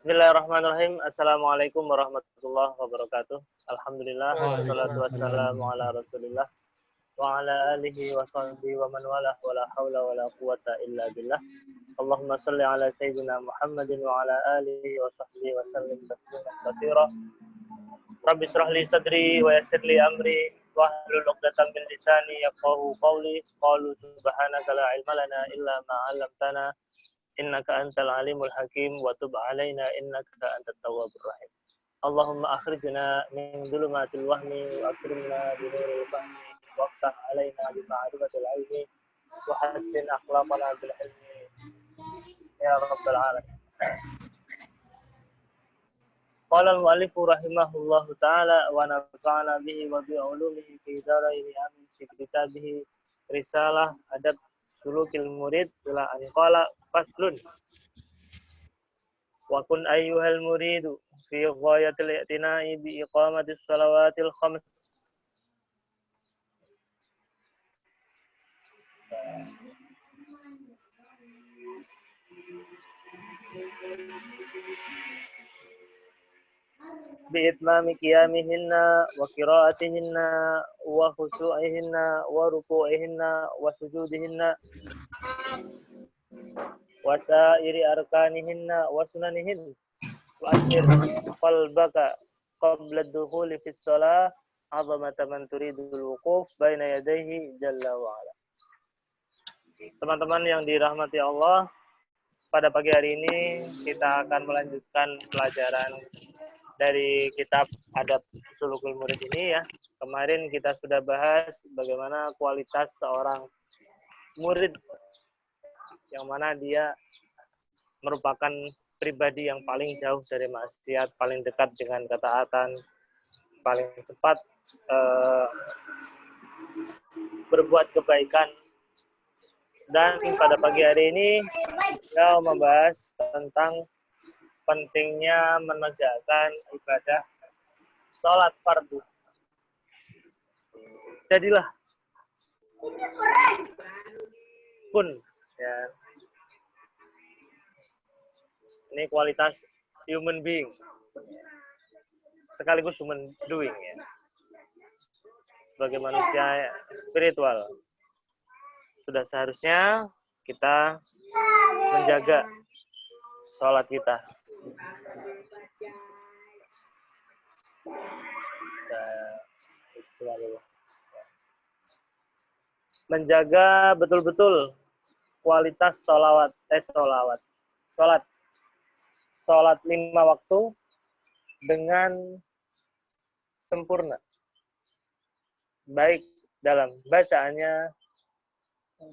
Bismillahirrahmanirrahim. Assalamualaikum warahmatullahi wabarakatuh. Alhamdulillah, wassalatu Waalaikumsalam. wassalamu ala rasulillah wa ala alihi wa sahbihi wa man walah wa la hawla wa la quwata illa billah. Allahumma salli ala sayyidina Muhammadin wa ala alihi wa sahbihi wa sallim tasliman katsira. Rabbi shrah li sadri wa yassir li amri wa hlul 'uqdatam min lisani yafqahu qawli. Qalu subhanaka la ilma lana illa ma 'allamtana innaka antal alimul hakim wa tub alaina innaka antat tawwabur rahim. Allahumma akhrijna min dhulumatil wahmi wa akrimna bi nuril fahmi waftah alaina bi ma'rifatil ilmi wa hassin akhlaqana bil hilmi ya rabbal alamin. Qala al-mu'allif rahimahullahu ta'ala wa nafa'ana bihi wa bi ulumihi fi daraini amin fi kitabihi Risalah Adab Sulukil Murid ila an qala faslun wa kun ayyuhal muridu fi ghayatil i'tina'i bi iqamatis salawatil khams bi itmami qiyamihinna wa qira'atihinna wa khushu'ihinna wa ruku'ihinna wa sujudihinna wa sa'iri arkanihinna wa sunanihin wa akhir qalbaka qabla dukhuli fis shalah 'azamata man turidul wuquf baina yadayhi jalla wa ala. Teman-teman yang dirahmati Allah, pada pagi hari ini kita akan melanjutkan pelajaran dari kitab Adab Sulukul Murid ini ya. Kemarin kita sudah bahas bagaimana kualitas seorang murid yang mana dia merupakan pribadi yang paling jauh dari maksiat, paling dekat dengan ketaatan, paling cepat berbuat kebaikan. Dan pada pagi hari ini kita membahas tentang pentingnya menegakkan ibadah sholat fardu. Jadilah kun ya. Ini kualitas human being sekaligus human doing ya. Sebagai manusia spiritual sudah seharusnya kita menjaga sholat kita. Menjaga betul-betul kualitas sholat sholat 5 waktu dengan sempurna, baik dalam bacaannya,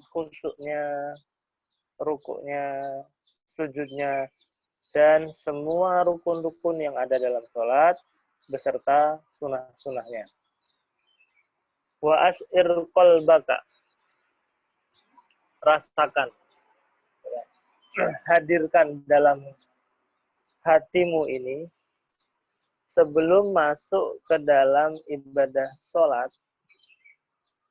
khusyuknya, rukuknya, sujudnya, dan semua rukun-rukun yang ada dalam sholat beserta sunah-sunahnya. Wa as'ir qalbaka, rasakan, hadirkan dalam hatimu ini sebelum masuk ke dalam ibadah sholat,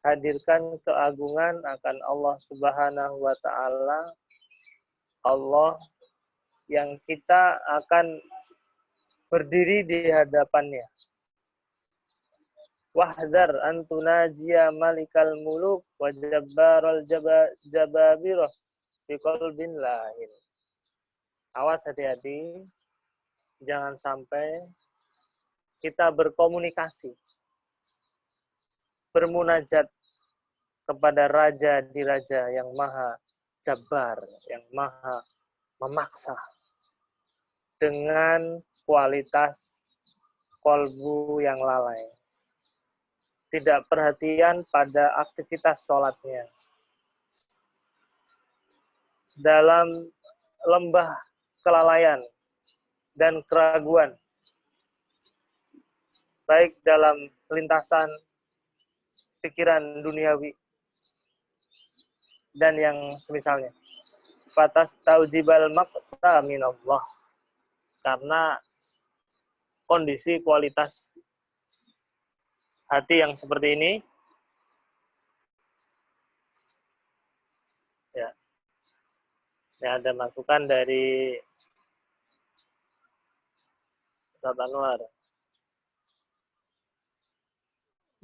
hadirkan keagungan akan Allah Subhanahu wa Ta'ala, Allah yang kita akan berdiri di hadapannya. Wahdar antunajiya malikal muluk wa jabbaral jababirah fi qalbin lahin. Awas, hati-hati, jangan sampai kita berkomunikasi, bermunajat kepada raja di raja yang maha jabbar, yang maha memaksa, dengan kualitas kolbu yang lalai. Tidak perhatian pada aktivitas sholatnya. Dalam lembah kelalaian dan keraguan, baik dalam lintasan pikiran duniawi dan yang semisalnya. Fatas taujibal maqta minallah. Karena kondisi kualitas hati yang seperti ini ya, ada masukan dari Ustaz Anwar.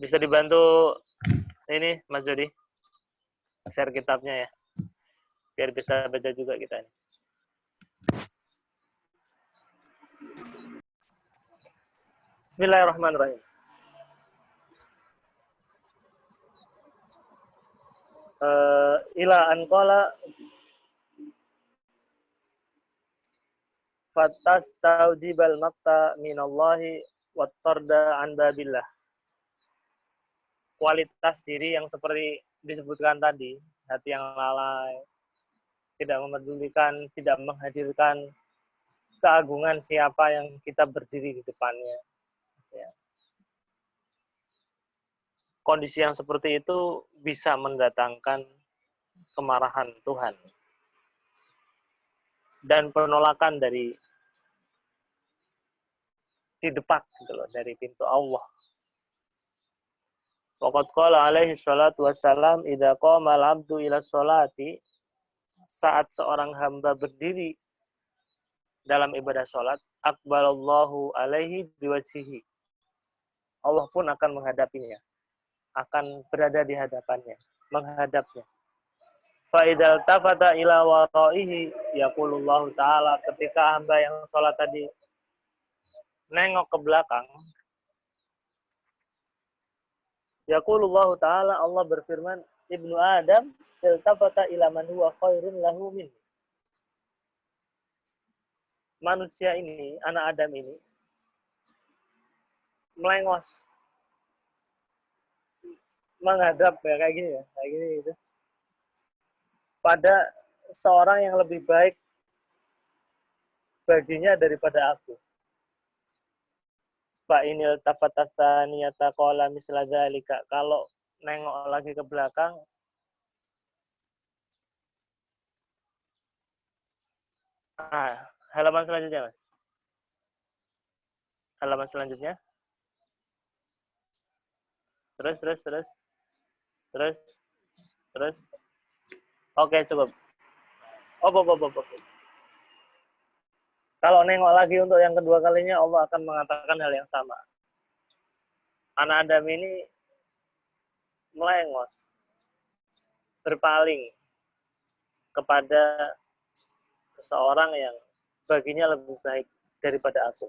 Bisa dibantu ini Mas Jody share kitabnya ya. Biar bisa baca juga kita ini. Bismillahirrahmanirrahim. Ila an qala fatas taujibal maqta minallahi wat tarda an babillah. Kualitas diri yang seperti disebutkan tadi, hati yang lalai, tidak memedulikan, tidak menghadirkan keagungan siapa yang kita berdiri di depannya. Ya. Kondisi yang seperti itu bisa mendatangkan kemarahan Tuhan dan penolakan dari depak gitu loh, dari pintu Allah. Waqad qala alaihi salatu wassalam idza qama al-'abdu ila sholati, saat seorang hamba berdiri dalam ibadah sholat, aqbalallahu alaihi biwajhihi. Allah pun akan menghadapinya, akan berada di hadapannya, menghadapnya. Fa idzal tafata ila waraihi yaqulullahu ta'ala, ketika hamba yang sholat tadi nengok ke belakang, yaqulullahu ta'ala, Allah berfirman, Ibnu Adam iltafata ila man huwa khairun lahu min. Manusia ini, anak Adam ini, melengos, menghadap ya, kayak gini ya, kayak gini gitu, pada seorang yang lebih baik baginya daripada aku. Fa inil tafatatsaniyata qala misla dzalika. Kalau nengok lagi ke belakang, halaman selanjutnya, Mas. Halaman selanjutnya. Terus. Oke, cukup. Op. Kalau nengok lagi untuk yang kedua kalinya, Allah akan mengatakan hal yang sama. Anak Adam ini melengos, berpaling kepada seseorang yang baginya lebih baik daripada aku.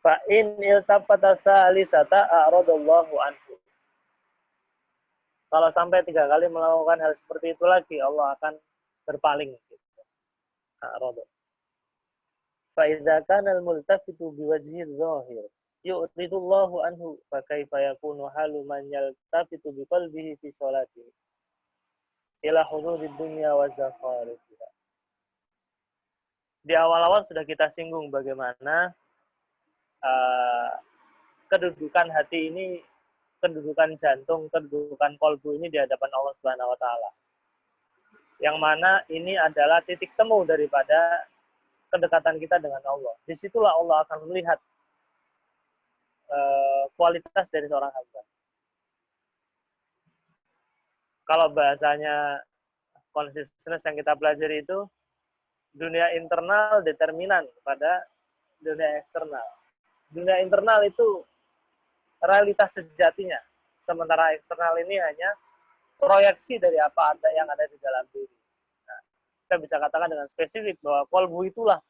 Fa in iltafata salisata a'radallahu anhu. Kalau sampai 3 kali melakukan hal seperti itu lagi, Allah akan berpaling. A'rada. Fa idza kana al-multafitu biwajhi dzahir yu'ridullahu anhu fa kaifa yakunu halu man yaltafitu biqalbihi fi sholatihi ila hududid dunya wa zakhariha. Di awal-awal sudah kita singgung bagaimana kedudukan hati ini, kedudukan jantung, kedudukan kolbu ini di hadapan Allah Subhanahu wa taala. Yang mana ini adalah titik temu daripada kedekatan kita dengan Allah. Disitulah Allah akan melihat kualitas dari seorang hamba. Kalau bahasanya consciousness yang kita pelajari itu, dunia internal determinan pada dunia eksternal. Dunia internal itu realitas sejatinya, sementara eksternal ini hanya proyeksi dari apa yang ada di dalam diri. Nah, kita bisa katakan dengan spesifik bahwa kolbu itulah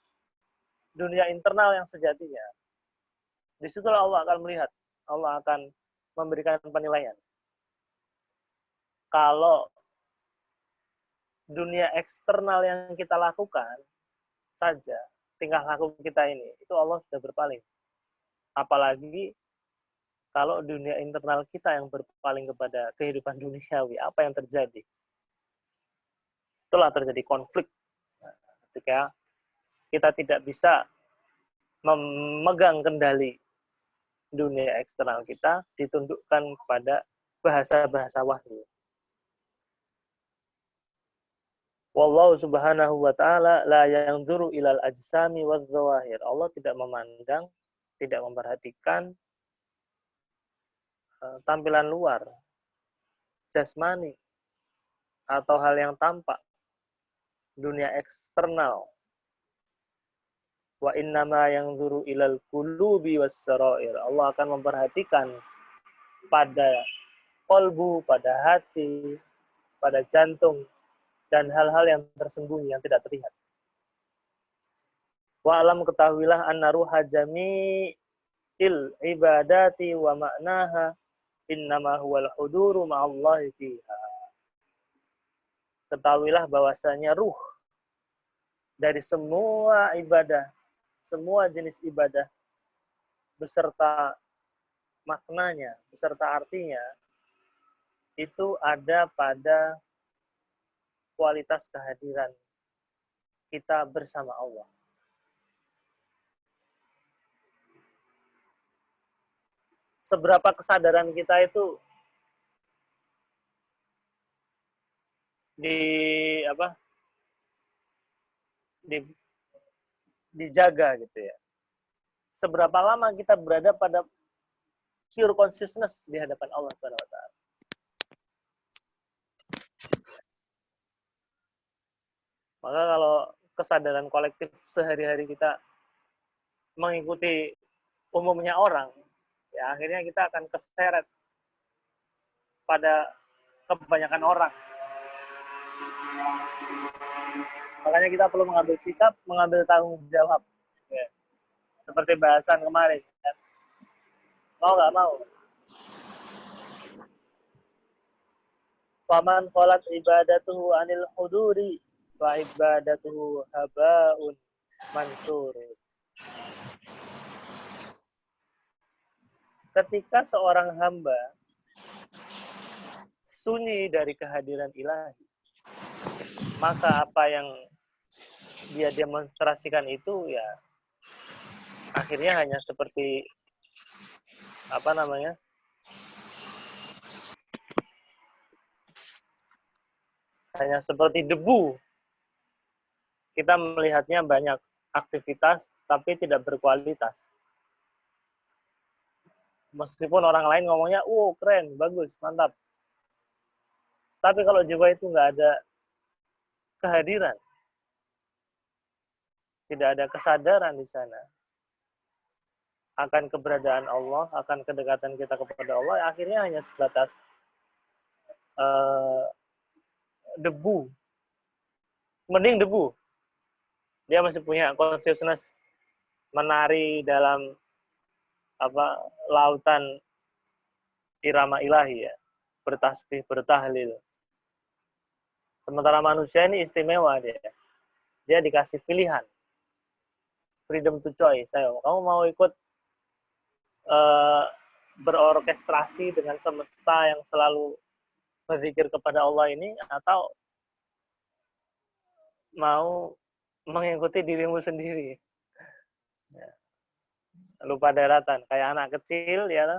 dunia internal yang sejatinya. Disitulah Allah akan melihat, Allah akan memberikan penilaian. Kalau dunia eksternal yang kita lakukan saja, tingkah laku kita ini, itu Allah sudah berpaling. Apalagi kalau dunia internal kita yang berpaling kepada kehidupan duniawi, apa yang terjadi? Itulah terjadi konflik. Ketika kita tidak bisa memegang kendali dunia eksternal kita, ditundukkan kepada bahasa-bahasa wahyu. Wallahu subhanahu wa ta'ala la yanzuru ilal ajsami waz zawahir. Allah tidak memandang, tidak memperhatikan tampilan luar, jasmani, atau hal yang tampak, dunia eksternal. Wa innama yanzuru ilal qulubi was sarair. Allah akan memperhatikan pada kolbu, pada hati, pada jantung, dan hal-hal yang tersembunyi, yang tidak terlihat. Wa alam ketahuilah anna ruha jami'il ibadati wa ma'naha innama huwal huduru ma'allahi fiha. Ketahuilah bahwasanya ruh dari semua ibadah, semua jenis ibadah, beserta maknanya, beserta artinya, itu ada pada kualitas kehadiran kita bersama Allah. Seberapa kesadaran kita itu dijaga gitu ya. Seberapa lama kita berada pada pure consciousness di hadapan Allah Subhanahu wa taala. Maka kalau kesadaran kolektif sehari-hari kita mengikuti umumnya orang, ya akhirnya kita akan keseret pada kebanyakan orang. Makanya kita perlu mengambil sikap, mengambil tanggung jawab. Ya. Seperti bahasan kemarin. Ya. Mau nggak mau? Faman qalat ibadatuhu anil huduri wa ibadatuhu habaun mansur. Ketika seorang hamba sunyi dari kehadiran ilahi, maka apa yang dia demonstrasikan itu ya akhirnya hanya seperti hanya seperti debu. Kita melihatnya banyak aktivitas tapi tidak berkualitas. Meskipun orang lain ngomongnya, keren, bagus, mantap. Tapi kalau jiwa itu nggak ada kehadiran, tidak ada kesadaran di sana akan keberadaan Allah, akan kedekatan kita kepada Allah, akhirnya hanya sebatas debu. Mending debu. Dia masih punya consciousness menari dalam lautan irama ilahi ya, bertasbih, bertahlil. Sementara manusia ini istimewa dia. Dia dikasih pilihan. Freedom to choice. Ayo, kamu mau ikut berorkestrasi dengan semesta yang selalu berzikir kepada Allah ini, atau mau mengikuti dirimu sendiri. Ya. Lupa daratan. Kayak anak kecil, ya,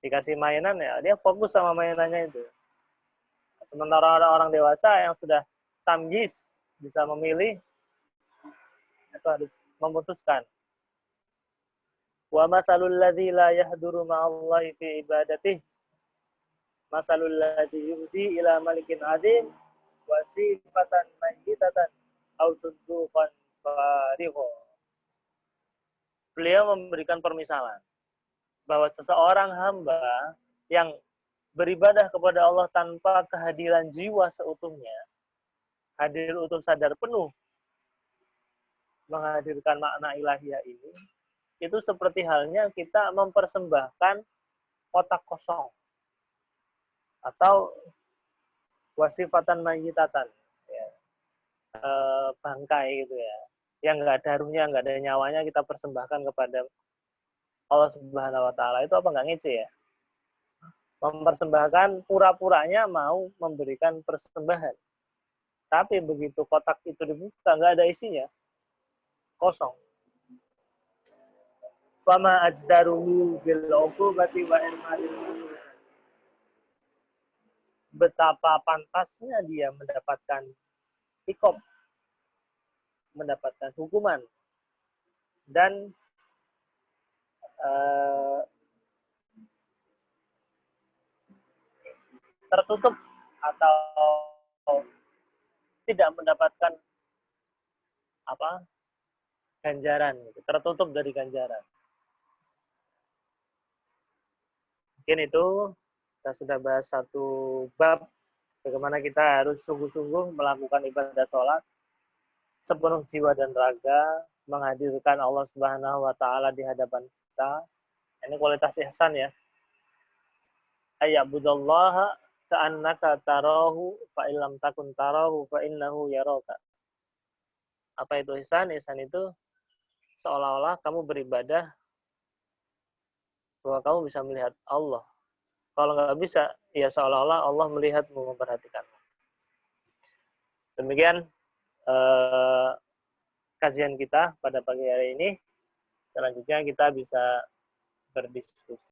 dikasih mainan, ya dia fokus sama mainannya itu. Sementara orang dewasa yang sudah tamyiz, bisa memilih, itu harus memutuskan. Wa masalul ladzi la yahduru ma'allahi fi ibadatihi masalul ladzi yuhdi ila malikin adim wa sifatan mayyitatan aw sudduqan farigha. Beliau memberikan permisalan bahwa seseorang hamba yang beribadah kepada Allah tanpa kehadiran jiwa seutuhnya, hadir utuh sadar penuh, menghadirkan makna ilahiyah ini, itu seperti halnya kita mempersembahkan kotak kosong atau wasifatan mayyitatan, ya, bangkai gitu ya, yang nggak ada ruhnya, nggak ada nyawanya, kita persembahkan kepada Allah Subhanahu wa taala. Itu apa nggak ngece ya? Mempersembahkan, pura-puranya mau memberikan persembahan. Tapi begitu kotak itu dibuka, nggak ada isinya. Kosong. Fama ajdaruhu bil uqubati wa irmadil. Betapa pantasnya dia mendapatkan iqab, mendapatkan hukuman, dan tertutup atau tidak mendapatkan ganjaran, gitu. Tertutup dari ganjaran. Mungkin itu kita sudah bahas satu bab bagaimana kita harus sungguh-sungguh melakukan ibadah sholat sepenuh jiwa dan raga, menghadirkan Allah Subhanahu wa taala di hadapan kita. Ini kualitas ihsan ya. Ayya'budallaha ka'annaka tarahu fa illam takun tarahu fa innahu yaraka. Apa itu ihsan? Ihsan itu seolah-olah kamu beribadah bahwa kamu bisa melihat Allah. Kalau nggak bisa, ya seolah-olah Allah melihatmu, memperhatikanmu. Demikian kajian kita pada pagi hari ini. Selanjutnya kita bisa berdiskusi.